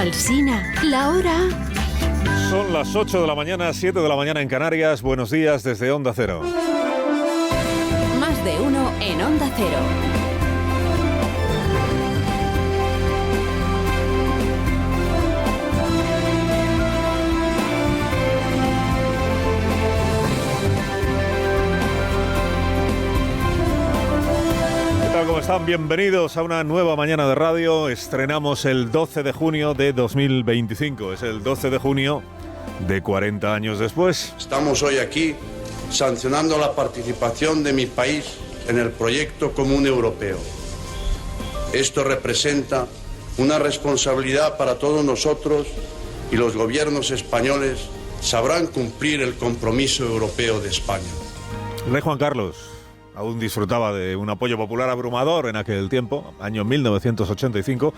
Alsina, la hora. Son las 8 de la mañana, 7 de la mañana en Canarias. Buenos días desde Onda Cero. Más de uno en Onda Cero. ¿Cómo están? Bienvenidos a una nueva mañana de radio. Estrenamos el 12 de junio de 2025. Es el 12 de junio de 40 años después. Estamos hoy aquí sancionando la participación de mi país en el proyecto común europeo. Esto representa una responsabilidad para todos nosotros y los gobiernos españoles sabrán cumplir el compromiso europeo de España. El rey Juan Carlos aún disfrutaba de un apoyo popular abrumador en aquel tiempo, año 1985.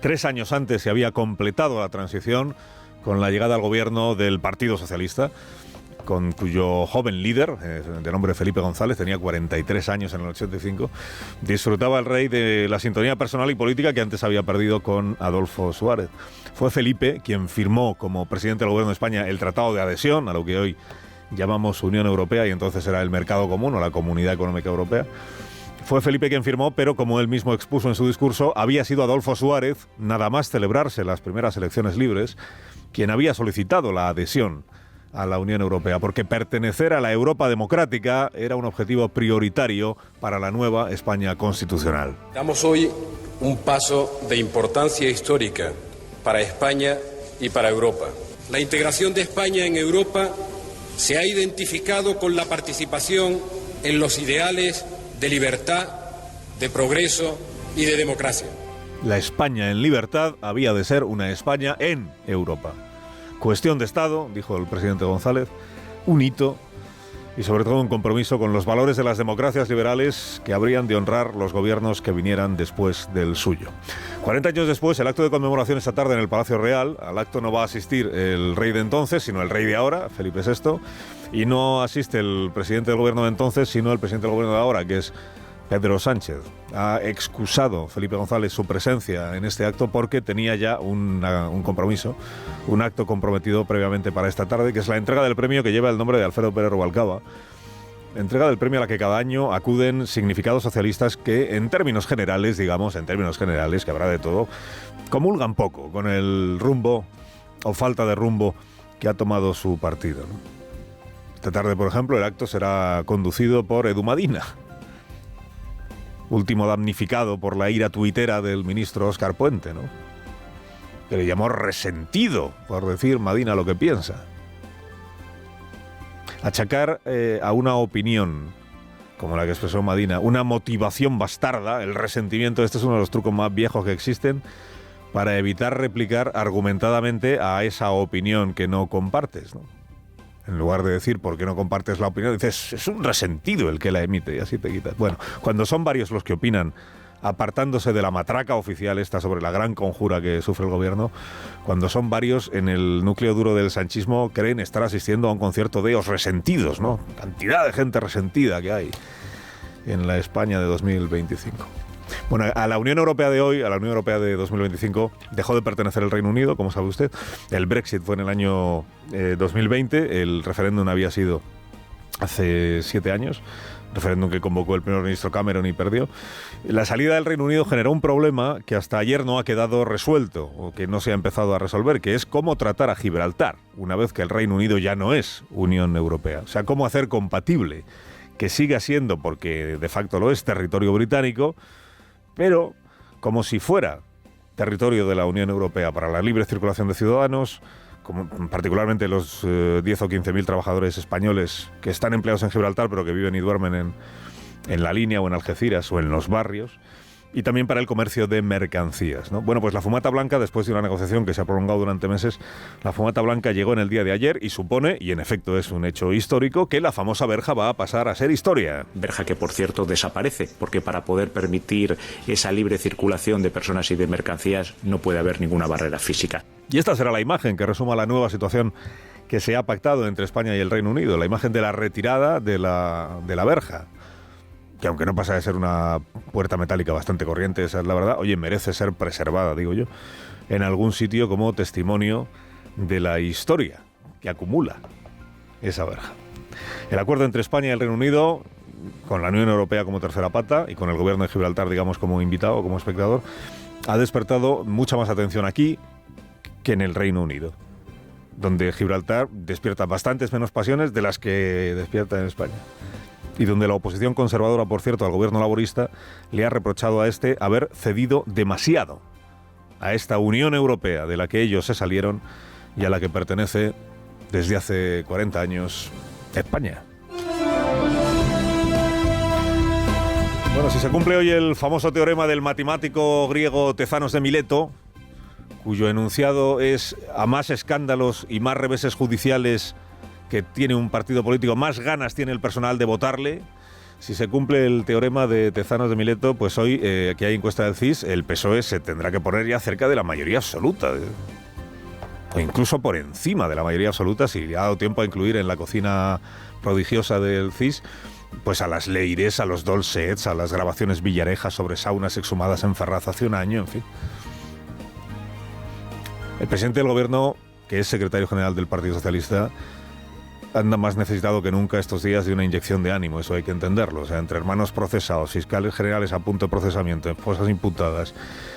3 años antes se había completado la transición con la llegada al gobierno del Partido Socialista, con cuyo joven líder, de nombre Felipe González, tenía 43 años en el 85, disfrutaba el rey de la sintonía personal y política que antes había perdido con Adolfo Suárez. Fue Felipe quien firmó como presidente del gobierno de España el Tratado de Adhesión, a lo que hoy llamamos Unión Europea, y entonces era el Mercado Común o la Comunidad Económica Europea. Fue Felipe quien firmó, pero como él mismo expuso en su discurso, había sido Adolfo Suárez, nada más celebrarse las primeras elecciones libres, quien había solicitado la adhesión a la Unión Europea, porque pertenecer a la Europa democrática era un objetivo prioritario para la nueva España constitucional. Damos hoy un paso de importancia histórica para España y para Europa. La integración de España en Europa se ha identificado con la participación en los ideales de libertad, de progreso y de democracia. La España en libertad había de ser una España en Europa. Cuestión de Estado, dijo el presidente González, un hito y sobre todo un compromiso con los valores de las democracias liberales que habrían de honrar los gobiernos que vinieran después del suyo. 40 años después, el acto de conmemoración esta tarde en el Palacio Real. Al acto no va a asistir el rey de entonces, sino el rey de ahora, Felipe VI, y no asiste el presidente del gobierno de entonces, sino el presidente del gobierno de ahora, que es Pedro Sánchez. Ha excusado Felipe González su presencia en este acto porque tenía ya un compromiso, un acto comprometido previamente para esta tarde, que es la entrega del premio que lleva el nombre de Alfredo Pérez Rubalcaba. Entrega del premio a la que cada año acuden significados socialistas que, en términos generales, que habrá de todo, comulgan poco con el rumbo o falta de rumbo que ha tomado su partido, ¿no? Esta tarde, por ejemplo, el acto será conducido por Edu Madina, último damnificado por la ira tuitera del ministro Óscar Puente, ¿no?, que le llamó resentido por decir Madina lo que piensa. Achacar a una opinión como la que expresó Madina una motivación bastarda, el resentimiento, este es uno de los trucos más viejos que existen para evitar replicar argumentadamente a esa opinión que no compartes, ¿no? En lugar de decir por qué no compartes la opinión, dices, es un resentido el que la emite, y así te quitas. Bueno, cuando son varios los que opinan, apartándose de la matraca oficial esta sobre la gran conjura que sufre el gobierno, cuando son varios en el núcleo duro del sanchismo creen estar asistiendo a un concierto de os resentidos, ¿no? Cantidad de gente resentida que hay en la España de 2025. Bueno, a la Unión Europea de hoy, a la Unión Europea de 2025, dejó de pertenecer el Reino Unido, como sabe usted. El Brexit fue en el año 2020, el referéndum había sido hace 7 años, referéndum que convocó el primer ministro Cameron y perdió. La salida del Reino Unido generó un problema que hasta ayer no ha quedado resuelto, o que no se ha empezado a resolver, que es cómo tratar a Gibraltar, una vez que el Reino Unido ya no es Unión Europea. O sea, cómo hacer compatible que siga siendo, porque de facto lo es, territorio británico, pero como si fuera territorio de la Unión Europea para la libre circulación de ciudadanos, como particularmente los 10 o 15.000 trabajadores españoles que están empleados en Gibraltar pero que viven y duermen en la línea o en Algeciras o en los barrios, y también para el comercio de mercancías, ¿no? Bueno, pues la fumata blanca, después de una negociación que se ha prolongado durante meses, la fumata blanca llegó en el día de ayer y supone, y en efecto es un hecho histórico, que la famosa verja va a pasar a ser historia. Verja que, por cierto, desaparece, porque para poder permitir esa libre circulación de personas y de mercancías no puede haber ninguna barrera física. Y esta será la imagen que resuma la nueva situación que se ha pactado entre España y el Reino Unido, la imagen de la retirada de la verja. que aunque no pasa de ser una puerta metálica bastante corriente, esa es la verdad, oye, merece ser preservada, digo yo, en algún sitio como testimonio de la historia que acumula esa verja. El acuerdo entre España y el Reino Unido, con la Unión Europea como tercera pata y con el gobierno de Gibraltar, digamos, como invitado, como espectador, ha despertado mucha más atención aquí que en el Reino Unido, donde Gibraltar despierta bastantes menos pasiones de las que despierta en España. Y donde la oposición conservadora, por cierto, al gobierno laborista, le ha reprochado a este haber cedido demasiado a esta Unión Europea de la que ellos se salieron y a la que pertenece desde hace 40 años España. Bueno, si se cumple hoy el famoso teorema del matemático griego Tezanos de Mileto, cuyo enunciado es: a más escándalos y más reveses judiciales que tiene un partido político, más ganas tiene el personal de votarle. Si se cumple el teorema de Tezanos de Mileto, pues hoy, que hay encuesta del CIS, el PSOE se tendrá que poner ya cerca de la mayoría absoluta, o incluso por encima de la mayoría absoluta, si le ha dado tiempo a incluir en la cocina prodigiosa del CIS pues a las Leires, a los Dolcets, a las grabaciones Villarejas sobre saunas exhumadas en Ferraz hace un año, en fin. El presidente del gobierno, que es secretario general del Partido Socialista, anda más necesitado que nunca estos días de una inyección de ánimo, eso hay que entenderlo. O sea, entre hermanos procesados, fiscales generales a punto de procesamiento, esposas imputadas,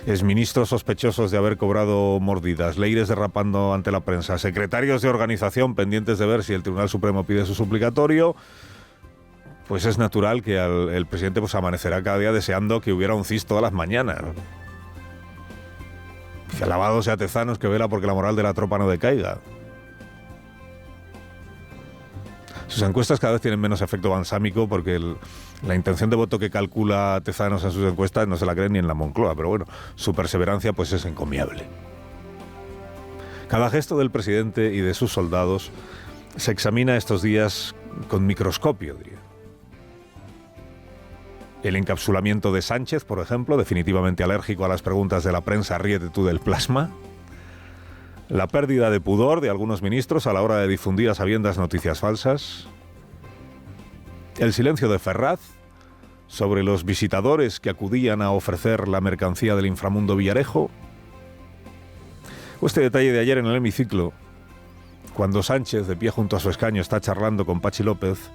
exministros sospechosos de haber cobrado mordidas, Leires derrapando ante la prensa, secretarios de organización pendientes de ver si el Tribunal Supremo pide su suplicatorio, pues es natural que el presidente pues amanecerá cada día deseando que hubiera un CIS todas las mañanas. Que alabado sea Tezanos, que vela porque la moral de la tropa no decaiga. Sus encuestas cada vez tienen menos efecto balsámico porque la intención de voto que calcula Tezanos en sus encuestas no se la cree ni en la Moncloa, pero bueno, su perseverancia pues es encomiable. Cada gesto del presidente y de sus soldados se examina estos días con microscopio, diría. El encapsulamiento de Sánchez, por ejemplo, definitivamente alérgico a las preguntas de la prensa, ríete tú del plasma. La pérdida de pudor de algunos ministros a la hora de difundir a sabiendas noticias falsas. El silencio de Ferraz sobre los visitadores que acudían a ofrecer la mercancía del inframundo Villarejo. O este detalle de ayer en el hemiciclo, cuando Sánchez, de pie junto a su escaño, está charlando con Pachi López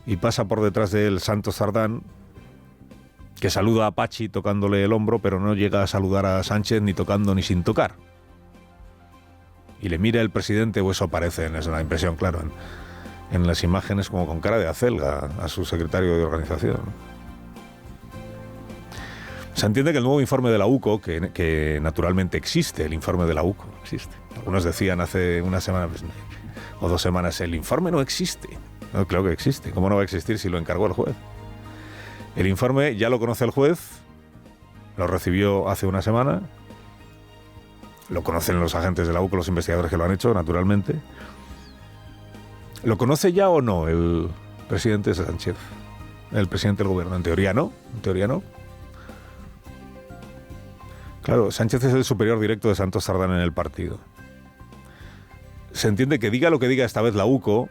y pasa por detrás de él Santos Cerdán, que saluda a Pachi tocándole el hombro, pero no llega a saludar a Sánchez ni tocando ni sin tocar. Y le mira el presidente, o eso parece, es una impresión, claro, en las imágenes, como con cara de acelga a su secretario de organización. Se entiende que el nuevo informe de la UCO, que naturalmente existe, el informe de la UCO existe. Algunos decían hace una semana o 2 semanas, el informe no existe. No, claro que existe. ¿Cómo no va a existir si lo encargó el juez? El informe ya lo conoce el juez, lo recibió hace una semana, lo conocen los agentes de la UCO, los investigadores que lo han hecho, naturalmente. ¿Lo conoce ya o no el presidente Sánchez? El presidente del gobierno. En teoría no, Claro, Sánchez es el superior directo de Santos Cerdán en el partido. Se entiende que diga lo que diga esta vez la UCO,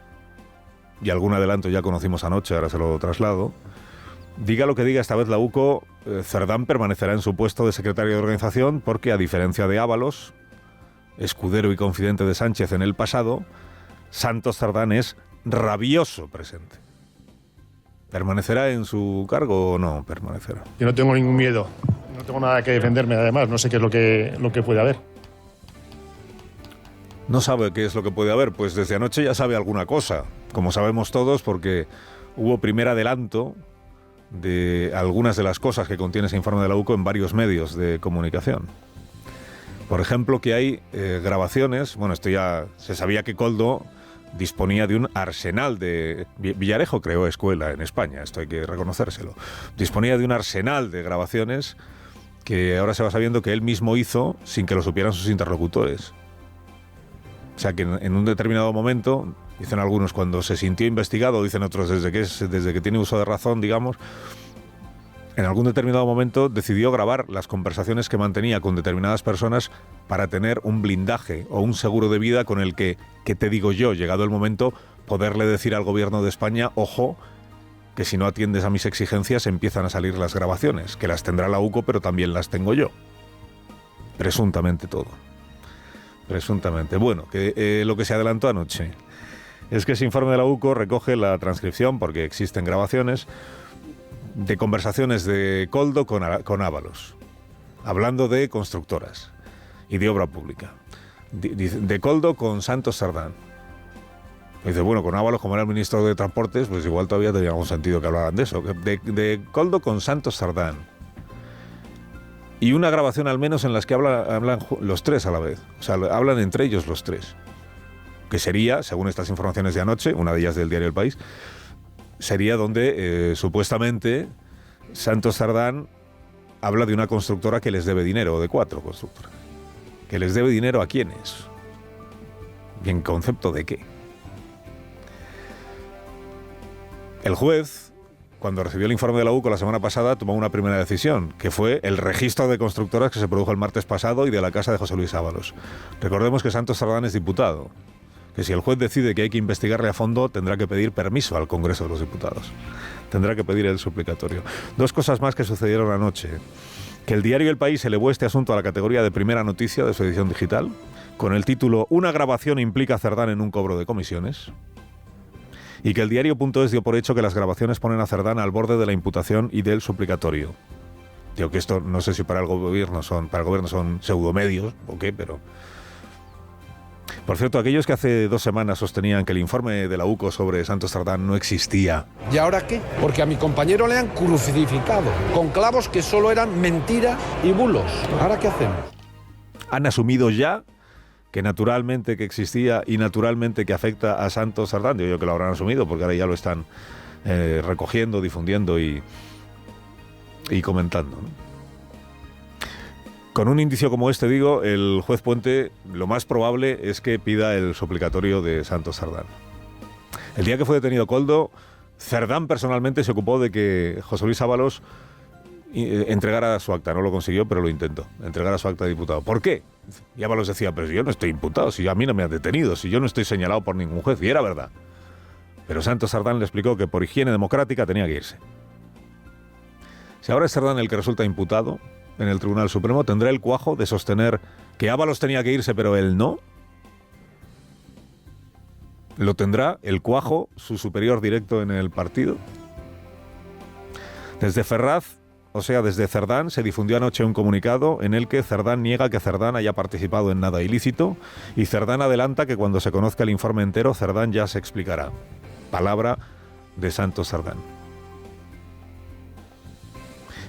y algún adelanto ya conocimos anoche, ahora se lo traslado. Diga lo que diga esta vez la UCO, Cerdán permanecerá en su puesto de secretario de organización porque, a diferencia de Ábalos, escudero y confidente de Sánchez en el pasado, Santos Cerdán es rabioso presente. ¿Permanecerá en su cargo o no permanecerá? Yo no tengo ningún miedo, no tengo nada que defenderme, además, no sé qué es lo que puede haber. ¿No sabe qué es lo que puede haber? Pues desde anoche ya sabe alguna cosa, como sabemos todos, porque hubo primer adelanto de algunas de las cosas que contiene ese informe de la UCO en varios medios de comunicación. Por ejemplo, que hay grabaciones, bueno, esto ya se sabía que Koldo disponía de un arsenal de... Villarejo creó escuela en España, esto hay que reconocérselo. Disponía de un arsenal de grabaciones que ahora se va sabiendo que él mismo hizo sin que lo supieran sus interlocutores. O sea que en un determinado momento, dicen algunos, cuando se sintió investigado, dicen otros, desde que tiene uso de razón, digamos, en algún determinado momento decidió grabar las conversaciones que mantenía con determinadas personas para tener un blindaje o un seguro de vida con el que te digo yo, llegado el momento, poderle decir al gobierno de España, ojo, que si no atiendes a mis exigencias empiezan a salir las grabaciones, que las tendrá la UCO, pero también las tengo yo. Presuntamente todo. Presuntamente. Bueno, que lo que se adelantó anoche es que ese informe de la UCO recoge la transcripción, porque existen grabaciones, de conversaciones de Koldo con Ábalos, hablando de constructoras y de obra pública. De Koldo con Santos Sardán. Dice, bueno, con Ábalos, como era el ministro de Transportes, pues igual todavía tenía algún sentido que hablaran de eso. De Koldo con Santos Sardán. Y una grabación al menos en las que hablan los tres a la vez. O sea, hablan entre ellos los tres. Que sería, según estas informaciones de anoche, una de ellas del diario El País, sería donde supuestamente Santos Sardán habla de una constructora que les debe dinero, o de 4 constructoras. ¿Que les debe dinero a quiénes? ¿Y en concepto de qué? El juez, cuando recibió el informe de la UCO la semana pasada, tomó una primera decisión, que fue el registro de constructoras que se produjo el martes pasado y de la casa de José Luis Ábalos. Recordemos que Santos Sardán es diputado, que si el juez decide que hay que investigarle a fondo, tendrá que pedir permiso al Congreso de los Diputados. Tendrá que pedir el suplicatorio. 2 cosas más que sucedieron anoche. Que el diario El País elevó este asunto a la categoría de primera noticia de su edición digital, con el título «Una grabación implica a Cerdán en un cobro de comisiones». Y que el diario.es dio por hecho que las grabaciones ponen a Cerdán al borde de la imputación y del suplicatorio. Digo que esto no sé si para el gobierno son pseudomedios o qué, pero... Por cierto, aquellos que hace 2 semanas sostenían que el informe de la UCO sobre Santos Sardán no existía. ¿Y ahora qué? Porque a mi compañero le han crucificado con clavos que solo eran mentira y bulos. ¿Ahora qué hacemos? Han asumido ya que naturalmente que existía y naturalmente que afecta a Santos Sardán. Digo yo que lo habrán asumido porque ahora ya lo están recogiendo, difundiendo y comentando, ¿no? Con un indicio como este, digo, el juez Puente lo más probable es que pida el suplicatorio de Santos Sardán. El día que fue detenido Koldo, Cerdán personalmente se ocupó de que José Luis Ábalos entregara su acta. No lo consiguió, pero lo intentó, entregar su acta de diputado. ¿Por qué? Y Ábalos decía, pero si yo no estoy imputado, si a mí no me han detenido, si yo no estoy señalado por ningún juez. Y era verdad. Pero Santos Sardán le explicó que por higiene democrática tenía que irse. Si ahora es Cerdán el que resulta imputado en el Tribunal Supremo, ¿tendrá el cuajo de sostener que Ábalos tenía que irse pero él no? ¿Lo tendrá el cuajo, su superior directo en el partido? Desde Ferraz, o sea, desde Cerdán, se difundió anoche un comunicado en el que Cerdán niega que Cerdán haya participado en nada ilícito y Cerdán adelanta que cuando se conozca el informe entero, Cerdán ya se explicará. Palabra de Santos Sardán.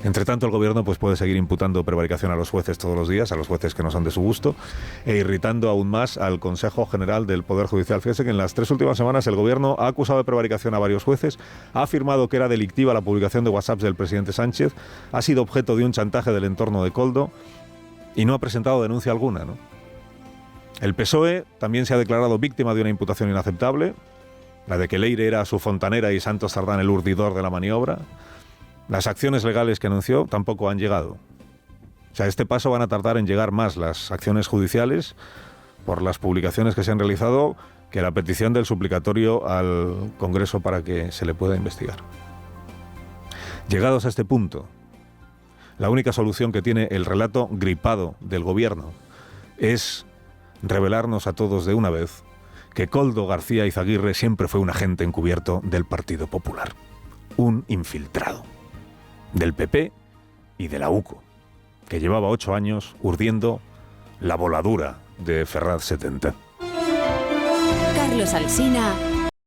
Entre tanto, el gobierno pues puede seguir imputando prevaricación a los jueces todos los días, a los jueces que no son de su gusto, e irritando aún más al Consejo General del Poder Judicial. Fíjese que en las 3 últimas semanas el gobierno ha acusado de prevaricación a varios jueces, ha afirmado que era delictiva la publicación de WhatsApps del presidente Sánchez, ha sido objeto de un chantaje del entorno de Koldo y no ha presentado denuncia alguna, ¿no? El PSOE también se ha declarado víctima de una imputación inaceptable, la de que Leire era su fontanera y Santos Sardán el urdidor de la maniobra. Las acciones legales que anunció tampoco han llegado. O sea, este paso van a tardar en llegar más las acciones judiciales por las publicaciones que se han realizado que la petición del suplicatorio al Congreso para que se le pueda investigar. Llegados a este punto, la única solución que tiene el relato gripado del gobierno es revelarnos a todos de una vez que Koldo García Izaguirre siempre fue un agente encubierto del Partido Popular, un infiltrado del PP y de la UCO, que llevaba 8 años urdiendo la voladura de Ferraz 70. Carlos Alsina